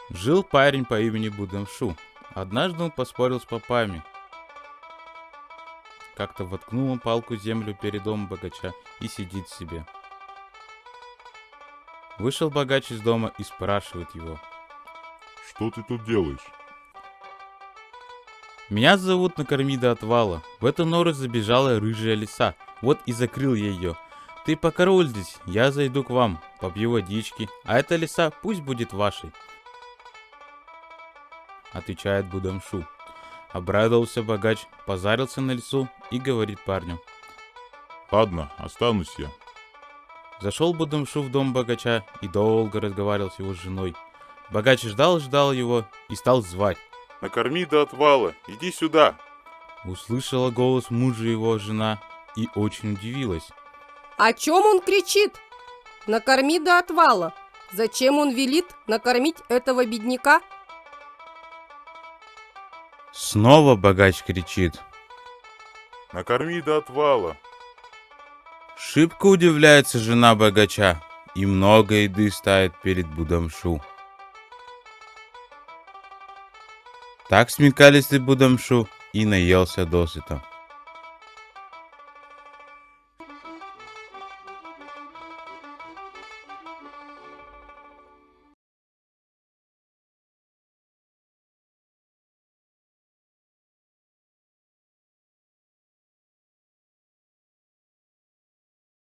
Жил парень по имени Будамшу. Однажды он поспорил с попами. Как-то воткнул он палку в землю перед домом богача и сидит себе. Вышел богач из дома и спрашивает его. Что ты тут делаешь? Меня зовут Накорми до отвала. В эту нору забежала рыжая лиса. Вот и закрыл я ее. Ты покороль здесь, я зайду к вам, попью водички, а эта лиса пусть будет вашей. Отвечает Будамшу. Обрадовался богач, позарился на лису и говорит парню. Ладно, останусь я. Зашел Будамшу в дом богача и долго разговаривал с его женой. Богач ждал его и стал звать. Накорми до отвала, иди сюда. Услышала голос мужа его жена и очень удивилась. О чем он кричит? Накорми до отвала. Зачем он велит накормить этого бедняка? Снова богач кричит. Накорми до отвала. Шибко удивляется жена богача и много еды ставит перед Будамшу. Так смекались и Будамшу и наелся досыта.